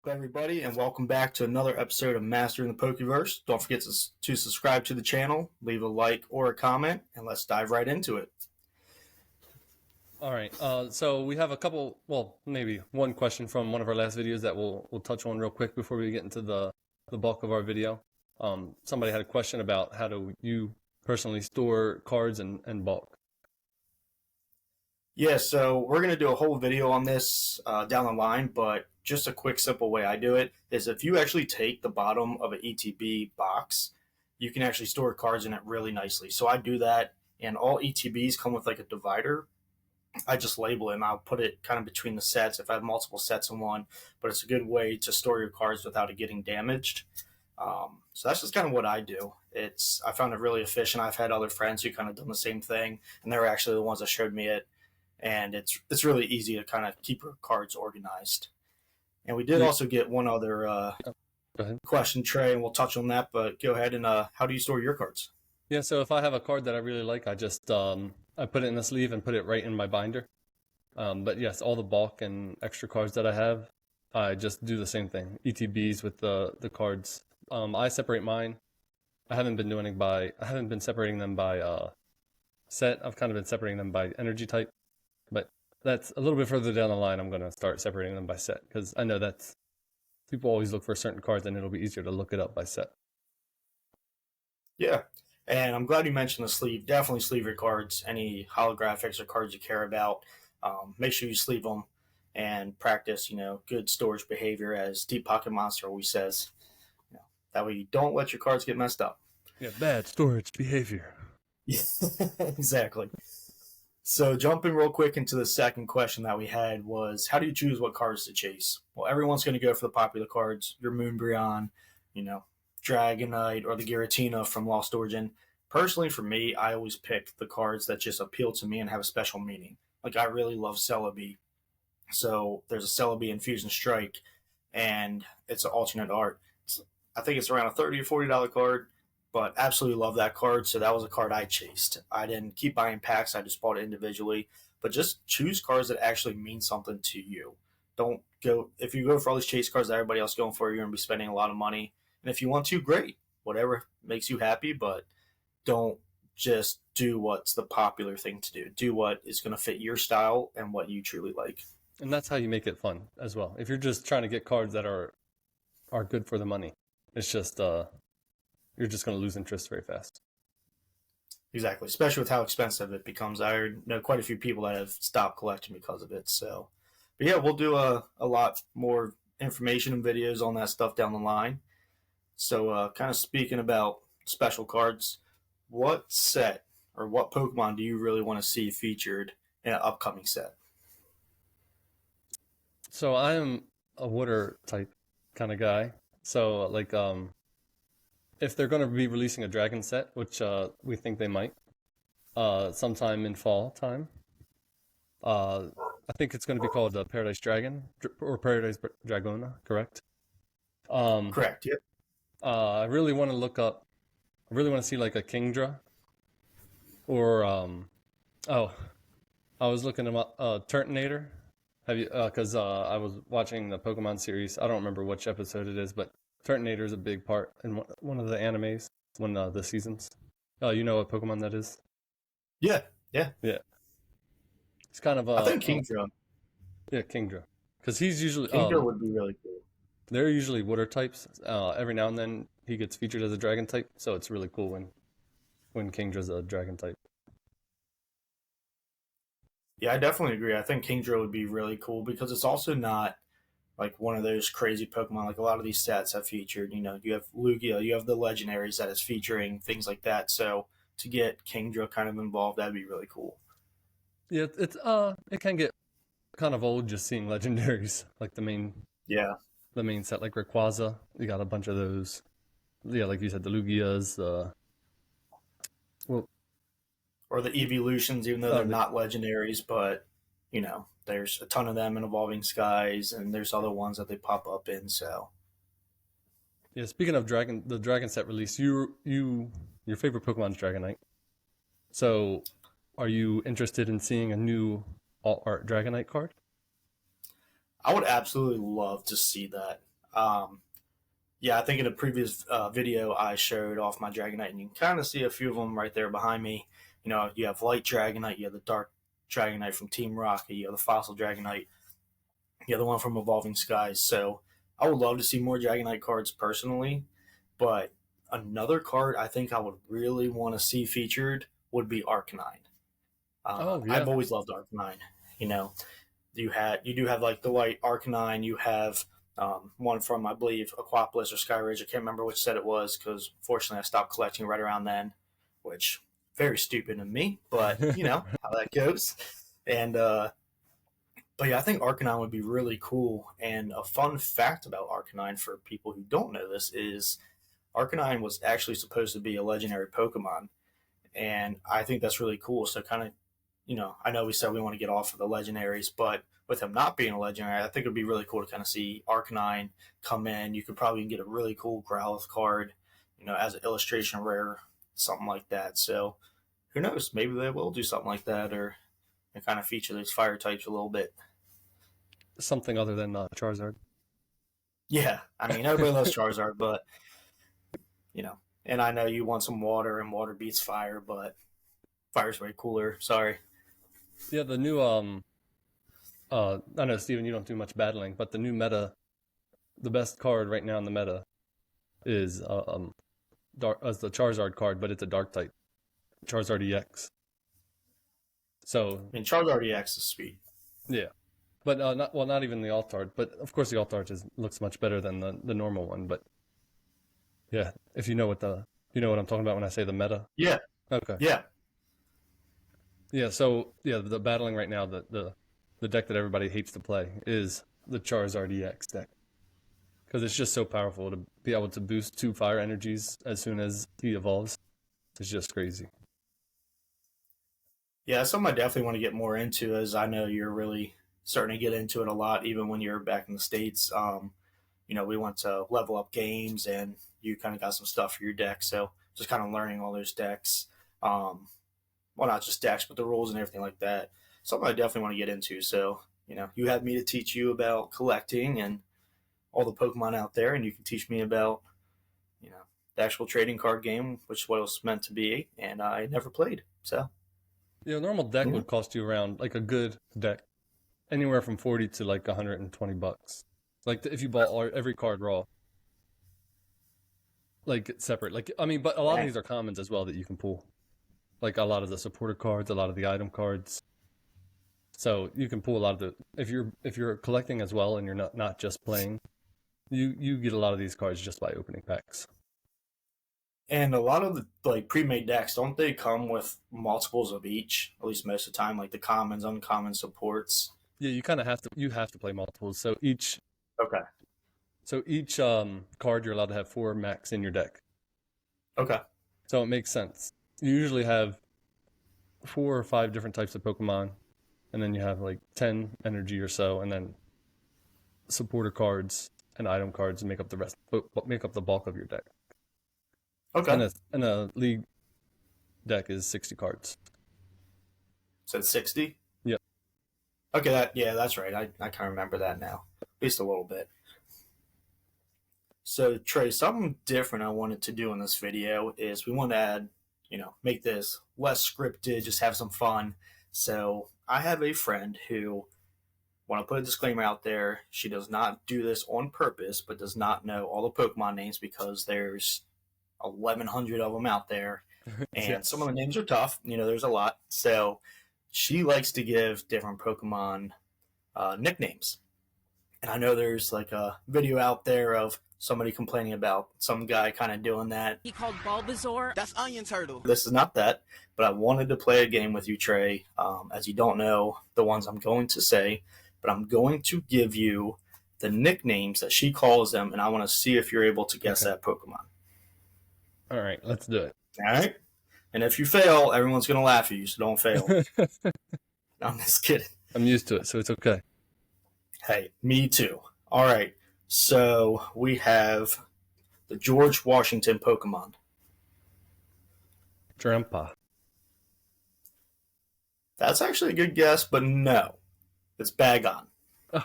Hello, everybody, and welcome back to another episode of Mastering the Pokeverse. Don't forget to subscribe to the channel, leave a like or a comment, and let's dive right into it. All right. So we have a couple, well, maybe one question from one of our last videos that we'll touch on real quick before we get into the bulk of our video. Somebody had a question about how do you personally store cards and bulk. Yeah, so we're going to do a whole video on this down the line, but just a quick, simple way I do it is if you actually take the bottom of an ETB box, you can actually store cards in it really nicely. So I do that, and all ETBs come with like a divider. I just label it and I'll put it kind of between the sets if I have multiple sets in one, but it's a good way to store your cards without it getting damaged. So that's just kind of what I do. I found it really efficient. I've had other friends who kind of done the same thing, and they were actually the ones that showed me it. And it's really easy to kind of keep your cards organized. And we did Yeah. also get one other Go ahead. question, Trey, and we'll touch on that. But go ahead and how do you store your cards? Yeah. So if I have a card that I really like, I just I put it in the sleeve and put it right in my binder. But yes, all the bulk and extra cards that I have, I just do the same thing. ETBs with the cards. I separate mine. I haven't been separating them by set. I've kind of been separating them by energy type, but that's a little bit further down the line. I'm going to start separating them by set because I know that's people always look for certain cards and it'll be easier to look it up by set. Yeah. And I'm glad you mentioned the sleeve. Definitely sleeve your cards. Any holographics or cards you care about, make sure you sleeve them and practice, good storage behavior, as Deep Pocket Monster always says. That way you don't let your cards get messed up. Yeah, bad storage behavior. Exactly. So jumping real quick into the second question that we had was, how do you choose what cards to chase? Well, everyone's going to go for the popular cards, your Moonbryon, you know, Dragonite, or the Giratina from Lost Origin. Personally, for me, I always pick the cards that just appeal to me and have a special meaning. Like, I really love Celebi. So there's a Celebi Infusion Strike, and it's an alternate art. I think it's around a $30 or $40 card, but absolutely love that card. So that was a card I chased. I didn't keep buying packs. I just bought it individually. But just choose cards that actually mean something to you. Don't go if you go for all these chase cards that everybody else is going for. You're gonna be spending a lot of money. And if you want to, great. Whatever makes you happy, but don't just do what's the popular thing to do. Do what is going to fit your style and what you truly like. And that's how you make it fun as well. If you're just trying to get cards that are good for the money, it's just you're just going to lose interest very fast. Exactly, especially with how expensive it becomes. I know quite a few people that have stopped collecting because of it. So, but yeah, we'll do a lot more information and videos on that stuff down the line. So, kind of speaking about special cards, what set or what Pokemon do you really want to see featured in an upcoming set? So I am a water type kind of guy. So like if they're going to be releasing a dragon set, which we think they might, sometime in fall time, I think it's going to be called Paradise Dragon or Paradise Dragona, correct? Um, Correct. Yep. I really want to look up. I really want to see like a Kingdra or oh, I was looking at Turtonator. Have you? Because I was watching the Pokemon series. I don't remember which episode it is, but Turtonator is a big part in one of the animes, one of the seasons. You know what Pokemon that is? Yeah. Yeah. Yeah, it's kind of I think Kingdra. yeah, Kingdra, because he's usually Kingdra would be really cool. they're usually water types. Every now and then he gets featured as a dragon type, so it's really cool when Kingdra's a dragon type. Yeah, I definitely agree. I think Kingdra would be really cool because it's also not like one of those crazy Pokemon. Like a lot of these sets have featured, you have Lugia, you have the legendaries that is featuring things like that. So to get Kingdra kind of involved, that'd be really cool. Yeah, it can get kind of old just seeing legendaries like Yeah. the main set like Rayquaza. You got a bunch of those. Yeah, like you said, the Lugias. Well, Or the evolutions, even though they're the, not legendaries, but there's a ton of them in Evolving Skies, and there's other ones that they pop up in. So yeah. Speaking of the dragon set release, your favorite Pokemon's Dragonite. So, are you interested in seeing a new alt art Dragonite card? I would absolutely love to see that. Yeah, I think in a previous video I showed off my Dragonite, and you can kind of see a few of them right there behind me. You have Light Dragonite, you have the Dark Dragonite from Team Rocket, you have the Fossil Dragonite, you have the one from Evolving Skies. So I would love to see more Dragonite cards personally, but another card I think I would really want to see featured would be Arcanine. Oh I've yeah, always loved Arcanine. You know, you do have like the white Arcanine. You have one from I believe Aquapolis or Skyridge. I can't remember which set it was because fortunately I stopped collecting right around then, which very stupid of me, but you know how that goes. And but yeah, I think Arcanine would be really cool. And a fun fact about Arcanine for people who don't know this is Arcanine was actually supposed to be a legendary Pokemon, and I think that's really cool. So kind of, I know we said we want to get off of the legendaries, but with him not being a legendary, I think it'd be really cool to kind of see Arcanine come in. You could probably get a really cool Growlithe card, as an illustration rare, something like that. So who knows? Maybe they will do something like that, or kind of feature those fire types a little bit. something other than Charizard. Yeah, I mean everybody loves Charizard, but and I know you want some water, and water beats fire, but fire's way cooler. Sorry. Yeah, the new I know Steven, you don't do much battling, but the new meta, the best card right now in the meta is as the Charizard card, but it's a Dark type, Charizard EX. So I mean Charizard EX is sweet. yeah, but not even the Altart, but of course the Altart looks much better than the normal one. But yeah, if you know what I'm talking about when I say the meta. Yeah, Okay. yeah. Yeah. So yeah, the battling right now, the deck that everybody hates to play is the Charizard EX deck because it's just so powerful to be able to boost 2 fire energies as soon as he evolves. It's just crazy. Yeah, something I definitely want to get more into, as I know you're really starting to get into it a lot, even when you're back in the States. We went to level up games, and you kind of got some stuff for your deck. So just kind of learning all those decks. Um, well, not just decks, but the rules and everything like that. Something I definitely want to get into. So, you had me to teach you about collecting and all the Pokemon out there, and you can teach me about, you know, the actual trading card game, which is what it was meant to be, and I never played. So, Yeah, a normal deck yeah. would cost you around like a good deck anywhere from 40 to like $120. Like if you bought every card raw, like separate. Like I mean, but a lot of these are commons as well that you can pull. Like a lot of the supporter cards, a lot of the item cards. So you can pull a lot of the if you're collecting as well and you're not just playing, you get a lot of these cards just by opening packs. And a lot of the like pre-made decks, don't they come with multiples of each? At least most of the time, like the commons, uncommon supports. Yeah, you kind of have to play multiples. Okay. So each card you're allowed to have 4 max in your deck. Okay. So it makes sense. You usually have 4 or 5 different types of Pokemon, and then you have like 10 energy or so, and then supporter cards and item cards make up the rest, make up the bulk of your deck. Okay. And a league deck is 60 cards. So 60. Yep. Okay. That's right. I kind of remember that now, at least a little bit. So Trey, something different I wanted to do in this video is we want to add, make this less scripted, just have some fun. So I have a friend who want to put a disclaimer out there. She does not do this on purpose, but does not know all the Pokemon names because there's 1,100 of them out there, and some of Yes. the names are tough. There's a lot. So she likes to give different Pokemon nicknames, and I know there's like a video out there of somebody complaining about some guy kind of doing that. He called Bulbasaur. That's onion turtle. This is not that, but I wanted to play a game with you, Trey. As you don't know the ones I'm going to say, but I'm going to give you the nicknames that she calls them, and I want to see if you're able to guess Okay. that Pokemon. All right, let's do it. All right. And if you fail, everyone's going to laugh at you, so don't fail. I'm just kidding. I'm used to it, so it's okay. Hey, me too. All right. So we have the George Washington Pokemon. Drampa. That's actually a good guess, but no. It's Bagon. Oh,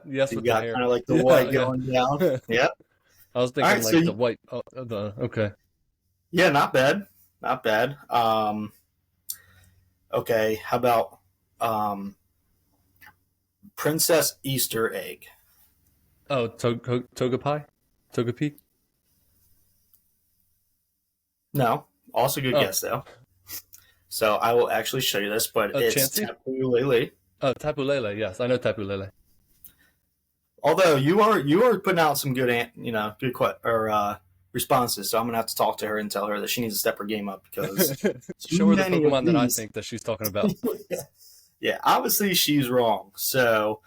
Yes, So you with the got hair. kind of like the white Yeah, going down. yeah. Yep. I was All thinking right. So like the white. Oh, okay. yeah, not bad. Not bad. Okay. How about um, Princess Easter Egg? Oh, toga pie, toga pea. No. Also good Oh, guess though. So I will actually show you this, but it's Chancy. Tapu Lele. Oh, tapu lele. Yes, I know tapu lele. Although you are putting out some good good responses, so I'm gonna have to talk to her and tell her that she needs to step her game up because too Show her the many of Pokemon that I these. think that she's talking about. Yeah, obviously she's wrong. So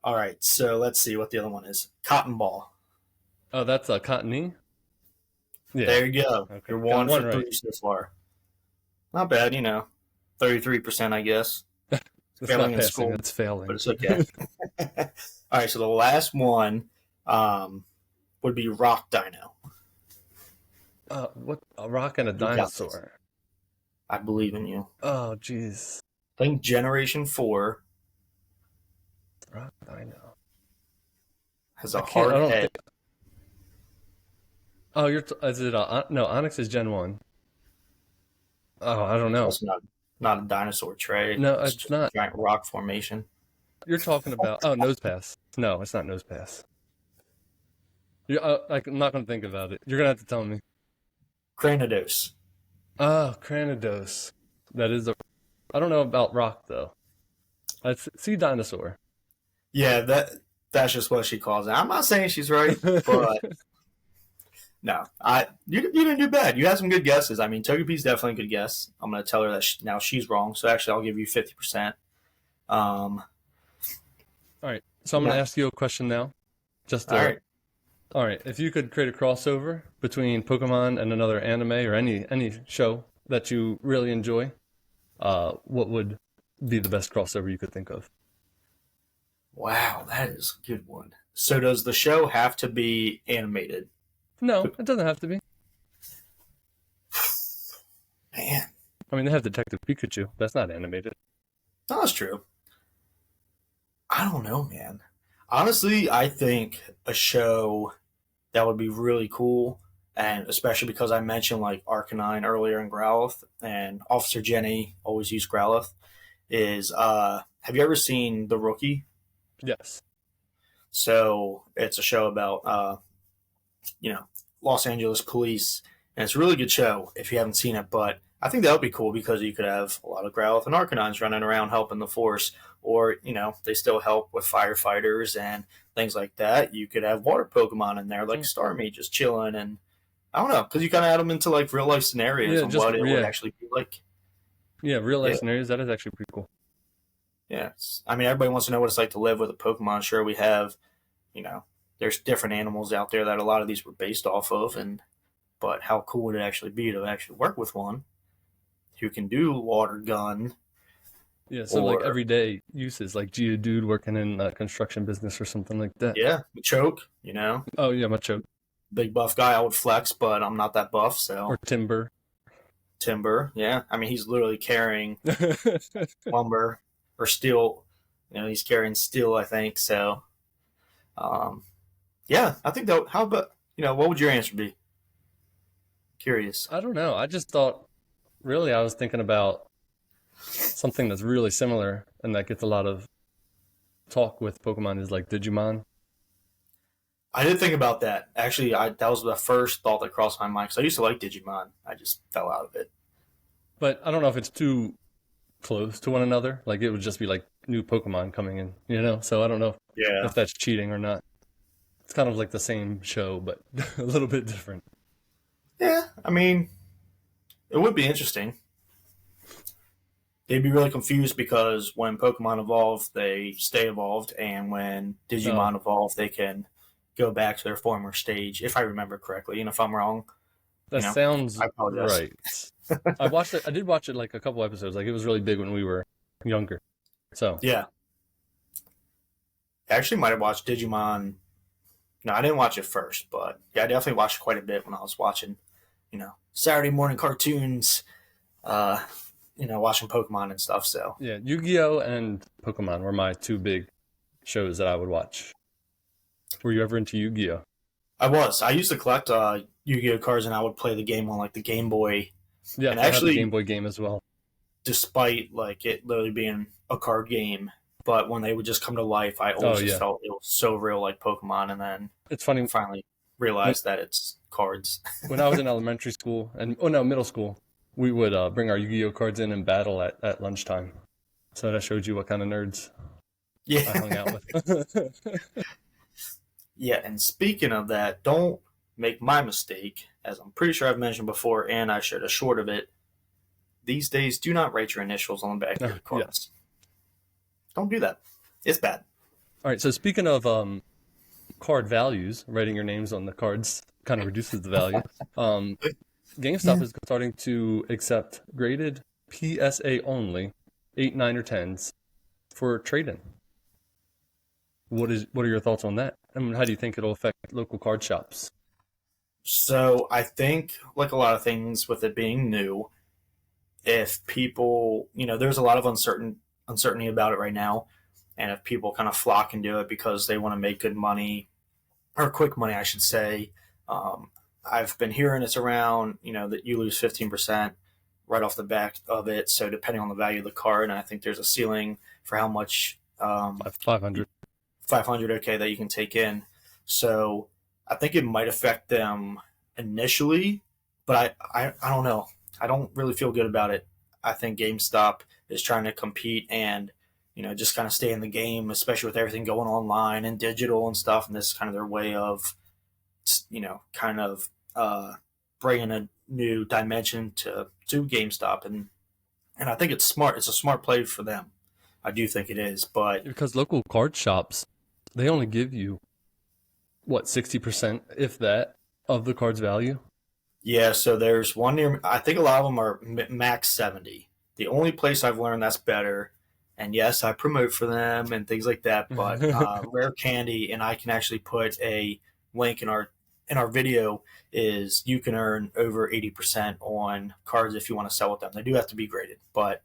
all right, so let's see what the other one is. Cotton Ball. Oh, that's a Cottony. Yeah. There you go. Okay, You're got one for one right. three so far. Not bad, 33%, I guess. That's Failing not in passing. school, That's but failing. it's okay. All right, so the last one um, would be Rock Dino. What? A rock and a You got this. dinosaur. I believe in you. Oh, jeez. I think Generation 4 Rock dino. has I a can't. I hard don't head. think. Oh, is it? No, Onyx is Gen 1. Oh, I don't It's know. also not a dinosaur tray. No, It's it's just a not. giant rock formation. You're talking about. Oh, Nose Pass. No, it's not Nose Pass. I'm not going to think about it. You're going to have to tell me. Cranidos. Oh, Cranidos. That is a. I don't know about rock, though. It's sea dinosaur. Yeah, that's just what she calls it. I'm not saying she's right, but no, you didn't do bad. You had some good guesses. I mean, Togepi's definitely a good guess. I'm gonna tell her that now she's wrong. So actually, I'll give you 50%. Um, All right. So I'm going to yeah. ask you a question now. Just All right. all right. If you could create a crossover between Pokemon and another anime or any show that you really enjoy, what would be the best crossover you could think of? Wow, that is a good one. So does the show have to be animated? No, it doesn't have to be. Man, I mean, they have Detective Pikachu. That's not animated. no, that's true. I don't know, man. Honestly, I think a show that would be really cool, and especially because I mentioned like Arcanine earlier in Growlithe, and Officer Jenny always used Growlithe, is have you ever seen The Rookie? Yes. So it's a show about you know Los Angeles police, and it's a really good show if you haven't seen it. But I think that would be cool because you could have a lot of Growlithe and Arcanines running around helping the force, or they still help with firefighters and things like that. You could have water Pokemon in there like Mm. Starmie just chilling, and I don't know because you kind of add them into like real life scenarios Yeah, and just what it would yeah, actually be like. yeah. Real life Yeah, scenarios. That is actually pretty cool. yeah. I mean, everybody wants to know what it's like to live with a Pokemon. Sure, we have you know, there's different animals out there that a lot of these were based off of, and but how cool would it actually be to actually work with one who can do water gun Yeah. So like or everyday uses, like Geodude working in a construction business or something like that. yeah, choke, Oh yeah, Machoke big buff guy. I would flex, but I'm not that buff, or so Timber. timber, yeah. I mean, he's literally carrying lumber or steel. He's carrying steel, I think. So, um, yeah, I think that. How about what would your answer be? Curious. I don't know. I just thought, really, I was thinking about something that's really similar and that gets a lot of talk with Pokemon is like Digimon. I did think about that. Actually, that was the first thought that crossed my mind because I used to like Digimon. I just fell out of it. But I don't know if it's too close to one another. Like it would just be like new Pokemon coming in, So I don't know Yeah. if that's cheating or not. It's kind of like the same show, but a little bit different. Yeah. I mean, it would be interesting. They'd be really confused because when Pokemon evolve, they stay evolved, and when Oh, Digimon evolve, they can go back to their former stage, if I remember correctly. And if I'm wrong, that I sounds apologize. right. I watched it. I did watch it like a couple episodes. Like it was really big when we were younger. So Yeah. I actually might have watched Digimon. No, I didn't watch it first, but yeah, I definitely watched quite a bit when I was watching, Saturday morning cartoons, watching Pokemon and stuff. So yeah, Yu-Gi-Oh and Pokemon were my two big shows that I would watch. Were you ever into Yu-Gi-Oh? I was. I used to collect Yu-Gi-Oh cards, and I would play the game on like the Game Boy. And Yes, I had the Game actually, Boy game as well. despite like it literally being a card game, but when they would just come to life, I Oh always just yeah, felt it was so real, like Pokemon. And then it's I funny finally when realized that it's cards. when I was in elementary school and oh no, middle school, we would bring our Yu-Gi-Oh cards in and battle at lunchtime. So that showed you what kind of nerds I hung Yeah, out with. yeah. And speaking of that, don't make my mistake, as I'm pretty sure I've mentioned before, and I shared a short of it. These days, do not write your initials on the back of your Yeah. cards. Don't do that. It's bad. All right. So speaking of card values, writing your names on the cards kind of reduces the value. Um, GameStop Yeah. is starting to accept graded PSA only 8, 9, or 10s for trade-in. What are your thoughts on that? I mean, how do you think it'll affect local card shops? So I think, like a lot of things with it being new, if people, there's a lot of uncertainty about it right now, and if people kind of flock into it because they want to make good money or quick money, I should say, um, I've been hearing it's around, that you lose 15% right off the back of it. So depending on the value of the card, and I think there's a ceiling for how much 500. 500, okay, that you can take in. So I think it might affect them initially, but I don't know. I don't really feel good about it. I think GameStop is trying to compete and just kind of stay in the game, especially with everything going online and digital and stuff. And this is kind of their way of kind of bringing a new dimension to GameStop, and I think it's smart. It's a smart play for them. I do think it is, but Because local card shops, they only give you, what, 60%, if that, of the card's value? yeah, so there's one near. I think a lot of them are max 70. The only place I've learned that's better, and yes, I promote for them and things like that. But Rare Candy, and I can actually put a link in our video. Is you can earn over 80% on cards if you want to sell with them. They do have to be graded, but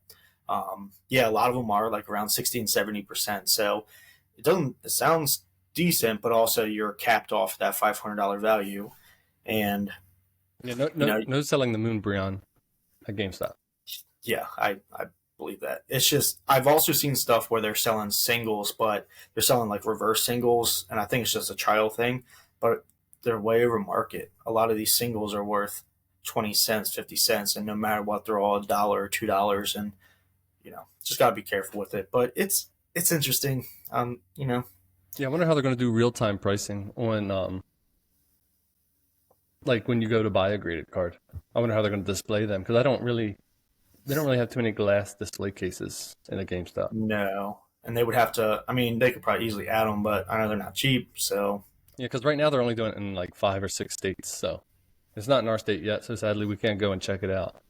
yeah, a lot of them are like around 60 and 70%. So it doesn't. It sounds decent, but also you're capped off that $500 value, and Yeah, no, you no, know no selling the Moonbreon at GameStop. yeah, I believe that. It's just I've also seen stuff where they're selling singles, but they're selling like reverse singles, and I think it's just a trial thing. But they're way over market. A lot of these singles are worth 20 cents, 50 cents, and no matter what, they're all $1 or $2, and just gotta be careful with it. But it's interesting. Yeah, I wonder how they're going to do real-time pricing on, like when you go to buy a graded card. I wonder how they're going to display them because they don't really have too many glass display cases in a GameStop. No, and they would have to. I mean, they could probably easily add them, but I know they're not cheap. So Yeah, because right now they're only doing it in like 5 or 6 states, so it's not in our state yet. So sadly, we can't go and check it out.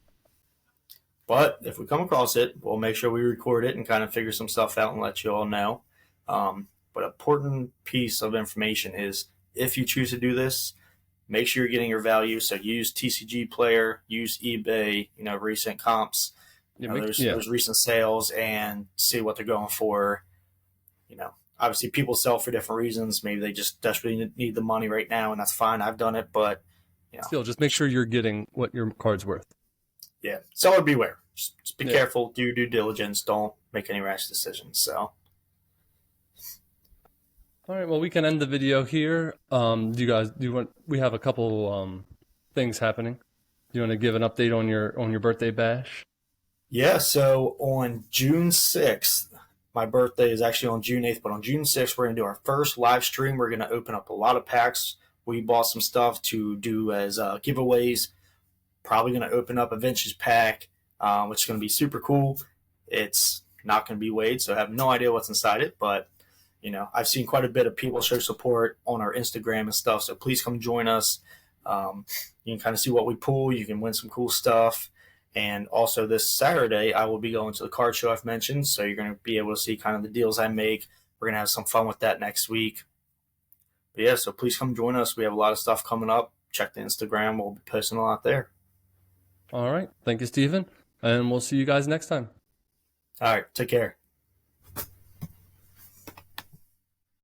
but if we come across it, we'll make sure we record it and kind of figure some stuff out and let you all know. But an important piece of information is if you choose to do this, make sure you're getting your value. So use TCG Player, use eBay, recent comps, Yeah, yeah, there's recent sales, and see what they're going for. Obviously people sell for different reasons. Maybe they just desperately need the money right now, and that's fine. I've done it, but you know, still, just make sure you're getting what your card's worth. yeah, seller beware. Just be Yeah. careful. Do your due diligence. Don't make any rash decisions. So. All right, well, we can end the video here. Do you want? We have a couple things happening. Do you want to give an update on your birthday bash? Yeah, so on June 6th, my birthday is actually on June 8th, but on June 6th, we're going to do our first live stream. We're going to open up a lot of packs. We bought some stuff to do as giveaways. Probably going to open up a vintage pack, which is going to be super cool. It's not going to be weighed, so I have no idea what's inside it, but I've seen quite a bit of people show support on our Instagram and stuff, so please come join us. You can kind of see what we pull. You can win some cool stuff. And also this Saturday, I will be going to the card show I've mentioned, so you're going to be able to see kind of the deals I make. We're going to have some fun with that next week. But yeah, so please come join us. We have a lot of stuff coming up. Check the Instagram. We'll be posting a lot there. All right, thank you, Stephen, and we'll see you guys next time. All right, take care.